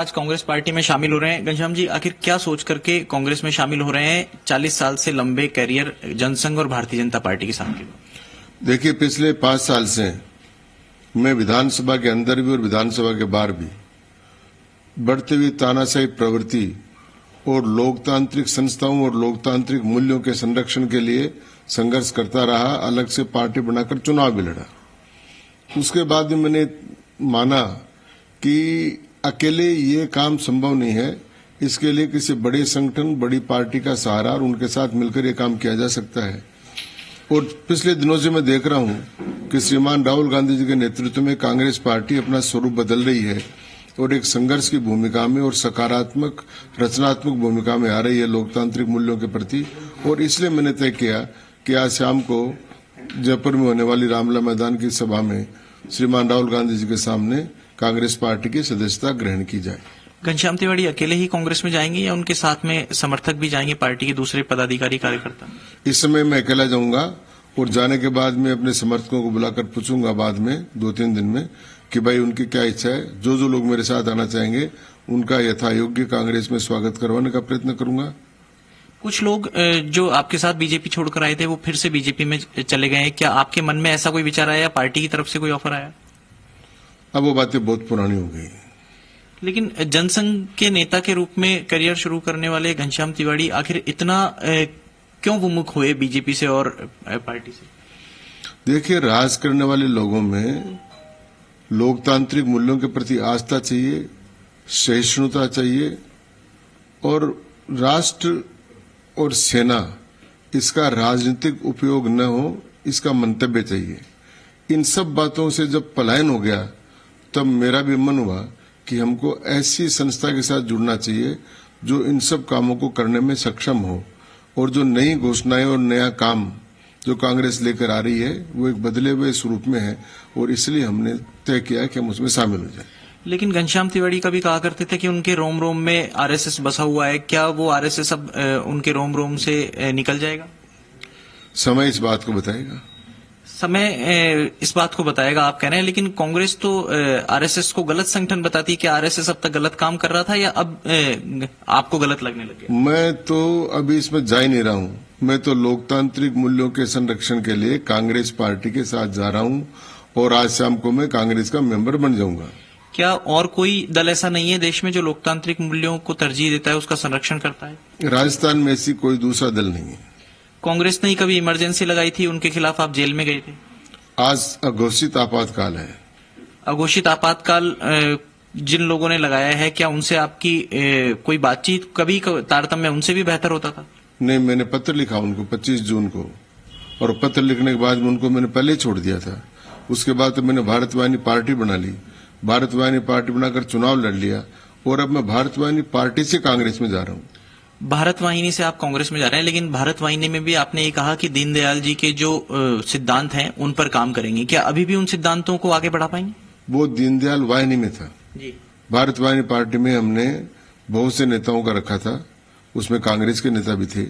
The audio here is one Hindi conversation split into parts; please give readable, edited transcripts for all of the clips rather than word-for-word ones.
आज कांग्रेस पार्टी में शामिल हो रहे हैं। घनश्याम जी, आखिर क्या सोच करके कांग्रेस में शामिल हो रहे हैं? 40 साल से लंबे कैरियर जनसंघ और भारतीय जनता पार्टी के साथ। देखिए, पिछले 5 साल से मैं विधानसभा के अंदर भी और विधानसभा के बाहर भी बढ़ती हुई तानाशाही प्रवृत्ति और लोकतांत्रिक संस्थाओं और लोकतांत्रिक मूल्यों के संरक्षण के लिए संघर्ष करता रहा। अलग से पार्टी बनाकर चुनाव भी लड़ा। उसके बाद में मैंने माना कि अकेले ये काम संभव नहीं है। इसके लिए किसी बड़े संगठन, बड़ी पार्टी का सहारा और उनके साथ मिलकर ये काम किया जा सकता है। और पिछले दिनों से मैं देख रहा हूं कि श्रीमान राहुल गांधी जी के नेतृत्व में कांग्रेस पार्टी अपना स्वरूप बदल रही है और एक संघर्ष की भूमिका में और सकारात्मक रचनात्मक भूमिका में आ रही है लोकतांत्रिक मूल्यों के प्रति। और इसलिए मैंने तय किया कि आज शाम को जयपुर में होने वाली रामलीला मैदान की सभा में श्रीमान राहुल गांधी जी के सामने कांग्रेस पार्टी की सदस्यता ग्रहण की जाए। घनश्याम तिवाड़ी अकेले ही कांग्रेस में जाएंगे या उनके साथ में समर्थक भी जाएंगे, पार्टी के दूसरे पदाधिकारी कार्यकर्ता? इस समय मैं अकेला जाऊंगा और जाने के बाद में अपने समर्थकों को बुलाकर पूछूंगा बाद में 2-3 दिन में कि भाई उनकी क्या इच्छा है। जो लोग मेरे साथ आना चाहेंगे उनका यथायोग्य कांग्रेस में स्वागत करवाने का प्रयत्न करूंगा। कुछ लोग जो आपके साथ बीजेपी छोड़कर आए थे वो फिर से बीजेपी में चले गए हैं। क्या आपके मन में ऐसा कोई विचार आया या पार्टी की तरफ से कोई ऑफर आया? अब वो बातें बहुत पुरानी हो गई। लेकिन जनसंघ के नेता के रूप में करियर शुरू करने वाले घनश्याम तिवाड़ी आखिर इतना क्यों विमुख हुए बीजेपी से और पार्टी से? देखिए, राज करने वाले लोगों में लोकतांत्रिक मूल्यों के प्रति आस्था चाहिए, सहिष्णुता चाहिए और राष्ट्र और सेना इसका राजनीतिक उपयोग न हो, इसका मंतव्य चाहिए। इन सब बातों से जब पलायन हो गया तब मेरा भी मन हुआ कि हमको ऐसी संस्था के साथ जुड़ना चाहिए जो इन सब कामों को करने में सक्षम हो और जो नई घोषणाएं और नया काम जो कांग्रेस लेकर आ रही है वो एक बदले हुए स्वरूप में है और इसलिए हमने तय किया कि हम उसमें शामिल हो जाए। लेकिन घनश्याम तिवाड़ी कभी कहा करते थे कि उनके रोम रोम में आरएसएस बसा हुआ है। क्या वो आरएसएस अब उनके रोम रोम से निकल जाएगा? समय इस बात को बताएगा। समय इस बात को बताएगा आप कह रहे हैं, लेकिन कांग्रेस तो आरएसएस को गलत संगठन बताती है। क्या आरएसएस अब तक गलत काम कर रहा था या अब आपको गलत लगने लग गया? मैं तो अभी इसमें जा ही नहीं रहा हूं। मैं तो लोकतांत्रिक मूल्यों के संरक्षण के लिए कांग्रेस पार्टी के साथ जा रहा हूं और आज शाम को मैं कांग्रेस का मेंबर बन जाऊंगा। क्या और कोई दल ऐसा नहीं है देश में जो लोकतांत्रिक मूल्यों को तरजीह देता है, उसका संरक्षण करता है? राजस्थान में ऐसी कोई दूसरा दल नहीं है। कांग्रेस ने कभी इमरजेंसी लगाई थी, उनके खिलाफ आप जेल में गए थे। आज अघोषित आपातकाल है। अघोषित आपातकाल जिन लोगों ने लगाया है, क्या उनसे आपकी कोई बातचीत कभी तारतम्य उनसे भी बेहतर होता था? नहीं, मैंने पत्र लिखा उनको 25 जून को और पत्र लिखने के बाद उनको मैंने पहले ही छोड़ दिया था। उसके बाद तो मैंने भारत वाहिनी पार्टी बना ली, भारत वाहिनी पार्टी बनाकर चुनाव लड़ लिया और अब मैं भारत वाहिनी पार्टी से कांग्रेस में जा रहा हूँ। भारत वाहिनी से आप कांग्रेस में जा रहे हैं, लेकिन भारत वाहिनी में भी आपने ये कहा कि दीनदयाल जी के जो सिद्धांत हैं उन पर काम करेंगे। क्या अभी भी उन सिद्धांतों को आगे बढ़ा पाएंगे? वो दीनदयाल वाहिनी में था जी। भारत वाहिनी पार्टी में हमने बहुत से नेताओं का रखा था, उसमें कांग्रेस के नेता भी थे।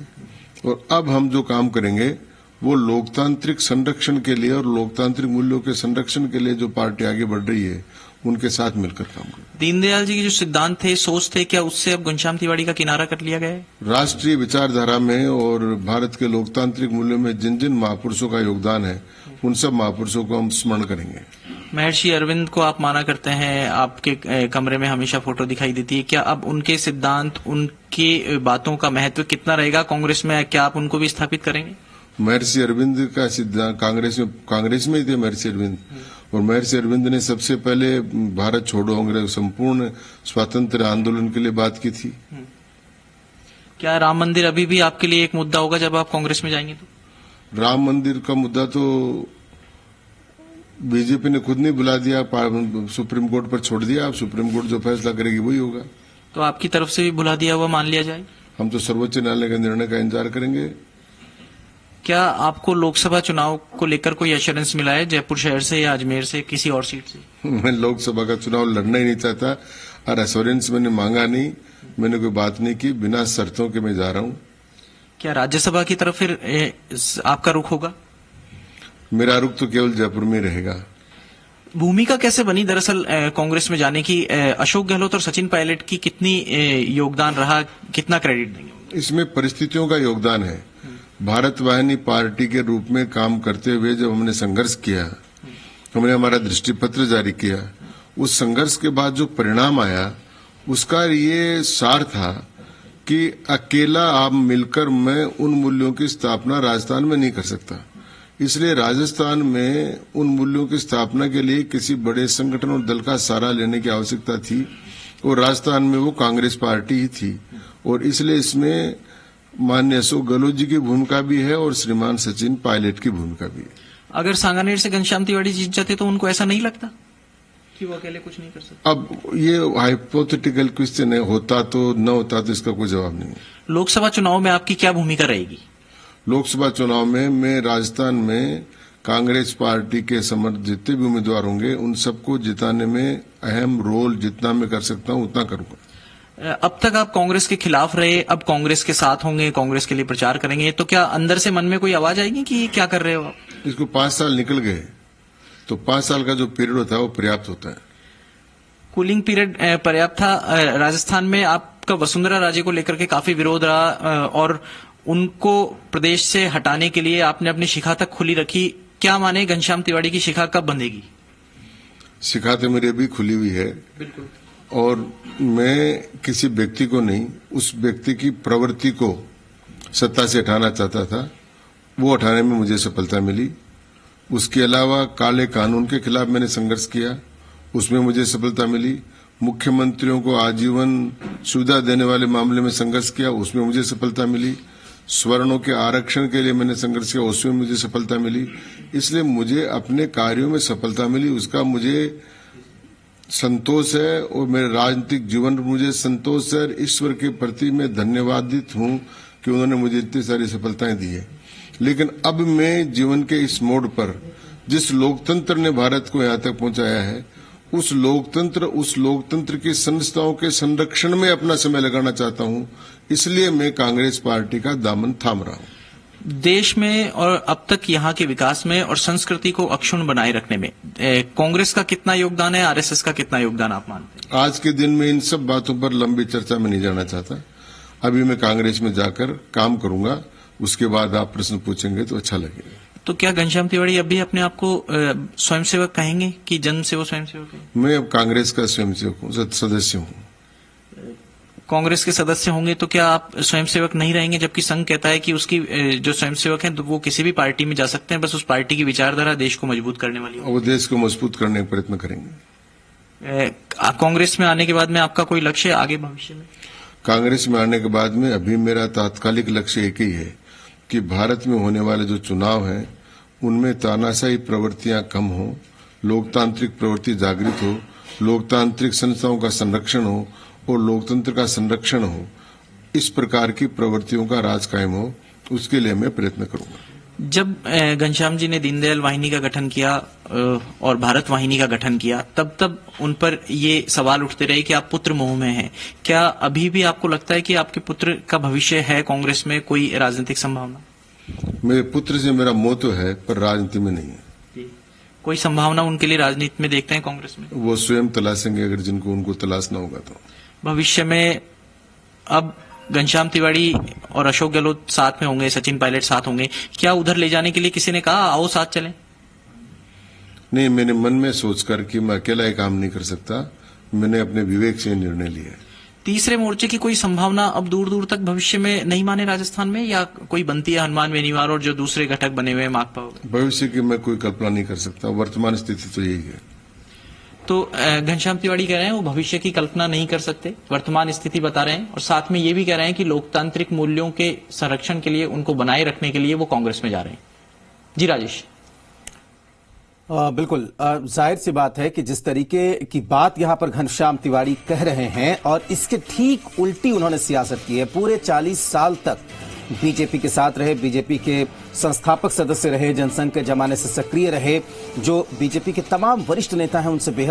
और अब हम जो काम करेंगे वो लोकतांत्रिक संरक्षण के लिए और लोकतांत्रिक मूल्यों के संरक्षण के लिए जो पार्टी आगे बढ़ रही है उनके साथ मिलकर काम करें। दीनदयाल जी के जो सिद्धांत थे, सोच थे, क्या उससे अब घनश्याम तिवाड़ी का किनारा कर लिया गया है? राष्ट्रीय विचारधारा में और भारत के लोकतांत्रिक मूल्यों में जिन जिन महापुरुषों का योगदान है उन सब महापुरुषों को हम स्मरण करेंगे। महर्षि अरविंद को आप माना करते हैं, आपके कमरे में हमेशा फोटो दिखाई देती है। क्या अब उनके सिद्धांत, उनकी बातों का महत्व कितना रहेगा कांग्रेस में? क्या आप उनको भी स्थापित करेंगे? महर्षि अरविंद का सिद्धांत कांग्रेस में ही थे महर्षि अरविंद, और महर्षि अरविंद ने सबसे पहले भारत छोड़ो अंग्रेज संपूर्ण स्वतंत्र आंदोलन के लिए बात की थी। क्या राम मंदिर अभी भी आपके लिए एक मुद्दा होगा जब आप कांग्रेस में जाएंगे? तो राम मंदिर का मुद्दा तो बीजेपी ने खुद नहीं बुला दिया, सुप्रीम कोर्ट पर छोड़ दिया। अब सुप्रीम कोर्ट जो फैसला करेगी वही होगा। तो आपकी तरफ से भी बुला दिया हुआ मान लिया जाए? हम तो सर्वोच्च न्यायालय के निर्णय का इंतजार करेंगे। क्या आपको लोकसभा चुनाव को लेकर कोई एश्योरेंस मिला है जयपुर शहर से या अजमेर से, किसी और सीट से? मैं लोकसभा का चुनाव लड़ना ही नहीं चाहता और एश्योरेंस मैंने मांगा नहीं, मैंने कोई बात नहीं की। बिना शर्तों के मैं जा रहा हूं। क्या राज्यसभा की तरफ फिर आपका रुख होगा? मेरा रुख तो केवल जयपुर में रहेगा। भूमिका कैसे बनी दरअसल कांग्रेस में जाने की? अशोक गहलोत और सचिन पायलट की कितनी योगदान रहा, कितना क्रेडिट देंगे? इसमें परिस्थितियों का योगदान है। भारत वाहिनी पार्टी के रूप में काम करते हुए जब हमने संघर्ष किया, हमने हमारा दृष्टिपत्र जारी किया, उस संघर्ष के बाद जो परिणाम आया उसका ये सार था कि अकेला आप मिलकर मैं उन मूल्यों की स्थापना राजस्थान में नहीं कर सकता। इसलिए राजस्थान में उन मूल्यों की स्थापना के लिए किसी बड़े संगठन और दल का सहारा लेने की आवश्यकता थी, और राजस्थान में वो कांग्रेस पार्टी ही थी। और इसलिए इसमें माननीय अशोक गहलोत जी की भूमिका भी है और श्रीमान सचिन पायलट की भूमिका भी है। अगर सांगानेर से घनश्याम तिवारी जीत जाते तो उनको ऐसा नहीं लगता कि वो अकेले कुछ नहीं कर सकते? अब ये हाइपोथेटिकल क्वेश्चन है, होता तो न होता तो इसका कोई जवाब नहीं है। लोकसभा चुनाव में आपकी क्या भूमिका रहेगी? लोकसभा चुनाव में मैं राजस्थान में कांग्रेस पार्टी के समर्थित जितने भी उम्मीदवार होंगे उन सबको जिताने में अहम रोल जितना मैं कर सकता हूं उतना करूंगा। अब तक आप कांग्रेस के खिलाफ रहे, अब कांग्रेस के साथ होंगे, कांग्रेस के लिए प्रचार करेंगे, तो क्या अंदर से मन में कोई आवाज आएगी कि क्या कर रहे हो आप? इसको 5 साल निकल गए तो 5 साल का जो पीरियड होता है वो पर्याप्त होता है। कूलिंग पीरियड पर्याप्त था। राजस्थान में आपका वसुंधरा राजे को लेकर के काफी विरोध रहा और उनको प्रदेश से हटाने के लिए आपने अपनी शिखा तक खुली रखी। क्या माने घनश्याम तिवारी की शिखा कब बंधेगी? शिखा तो मेरी अभी खुली हुई है। बिल्कुल। और मैं किसी व्यक्ति को नहीं, उस व्यक्ति की प्रवृत्ति को सत्ता से हटाना चाहता था, वो हटाने में मुझे सफलता मिली। उसके अलावा काले कानून के खिलाफ मैंने संघर्ष किया, उसमें मुझे सफलता मिली। मुख्यमंत्रियों को आजीवन सुविधा देने वाले मामले में संघर्ष किया, उसमें मुझे सफलता मिली। स्वर्णों के आरक्षण के लिए मैंने संघर्ष किया, उसमें मुझे सफलता मिली। इसलिए मुझे अपने कार्यों में सफलता मिली, उसका मुझे संतोष है और मेरे राजनीतिक जीवन में मुझे संतोष है। ईश्वर के प्रति मैं धन्यवादित हूं कि उन्होंने मुझे इतनी सारी सफलताएं दी है। लेकिन अब मैं जीवन के इस मोड़ पर जिस लोकतंत्र ने भारत को यहां तक पहुंचाया है, उस लोकतंत्र की संस्थाओं के संरक्षण में अपना समय लगाना चाहता हूं। इसलिए मैं कांग्रेस पार्टी का दामन थाम रहा हूं। देश में और अब तक यहाँ के विकास में और संस्कृति को अक्षुण्ण बनाए रखने में कांग्रेस का कितना योगदान है, आरएसएस का कितना योगदान आप मानते हैं? आज के दिन में इन सब बातों पर लंबी चर्चा में नहीं जाना चाहता। अभी मैं कांग्रेस में जाकर काम करूंगा, उसके बाद आप प्रश्न पूछेंगे तो अच्छा लगेगा। तो क्या घनश्याम तिवारी अभी अपने आप को स्वयंसेवक कहेंगे कि जन्म से वो स्वयंसेवक है? मैं अब कांग्रेस का स्वयंसेवक हूँ, सदस्य हूँ। कांग्रेस के सदस्य होंगे तो क्या आप स्वयंसेवक नहीं रहेंगे, जबकि संघ कहता है कि उसकी जो स्वयंसेवक हैं तो वो किसी भी पार्टी में जा सकते हैं, बस उस पार्टी की विचारधारा देश को मजबूत करने वाली हो? वो देश को मजबूत करने का प्रयत्न करेंगे। कांग्रेस में आने के बाद में आपका कोई लक्ष्य आगे भविष्य में? कांग्रेस में आने के बाद में अभी मेरा तात्कालिक लक्ष्य एक ही है कि भारत में होने वाले जो चुनाव हैं उनमें तानाशाही प्रवृत्तियां कम हो, लोकतांत्रिक प्रवृत्ति जागृत हो, लोकतांत्रिक संस्थाओं का संरक्षण हो और लोकतंत्र का संरक्षण हो। इस प्रकार की प्रवृत्तियों का राज कायम हो, उसके लिए मैं प्रयत्न करूंगा। जब घनश्याम जी ने दीनदयाल वाहिनी का गठन किया और भारत वाहिनी का गठन किया, तब उन पर ये सवाल उठते रहे कि आप पुत्र मोह में हैं। क्या अभी भी आपको लगता है कि आपके पुत्र का भविष्य है कांग्रेस में, कोई राजनीतिक संभावना? मेरे पुत्र से मेरा मोह तो है, पर राजनीति में नहीं है। कोई संभावना उनके लिए राजनीति में देखते हैं कांग्रेस में? वो स्वयं तलाशेंगे, अगर जिनको उनको तलाशना होगा तो। भविष्य में अब घनश्याम तिवारी और अशोक गहलोत साथ में होंगे, सचिन पायलट साथ होंगे, क्या उधर ले जाने के लिए किसी ने कहा आओ साथ चलें? नहीं, मैंने मन में सोचकर कि मैं अकेला ये काम नहीं कर सकता, मैंने अपने विवेक से निर्णय लिया है। तीसरे मोर्चे की कोई संभावना अब दूर दूर तक भविष्य में नहीं माने राजस्थान में, या कोई बनती है हनुमान बेनीवाल और जो दूसरे घटक बने हुए हैं माकपा? भविष्य की मैं कोई कल्पना नहीं कर सकता, वर्तमान स्थिति तो यही है। तो घनश्याम तिवारी कह रहे हैं वो भविष्य की कल्पना नहीं कर सकते, वर्तमान स्थिति बता रहे हैं, और साथ में ये भी कह रहे हैं कि लोकतांत्रिक मूल्यों के संरक्षण के लिए, उनको बनाए रखने के लिए वो कांग्रेस में जा रहे हैं। जी राजेश। बिल्कुल, जाहिर सी बात है कि जिस तरीके की बात यहां पर घनश्याम तिवारी कह रहे हैं और इसके ठीक उल्टी उन्होंने सियासत की है। पूरे 40 साल तक बीजेपी के साथ रहे, बीजेपी के संस्थापक सदस्य रहे, जनसंघ के जमाने से सक्रिय रहे, जो बीजेपी के तमाम वरिष्ठ नेता हैं उनसे बेहद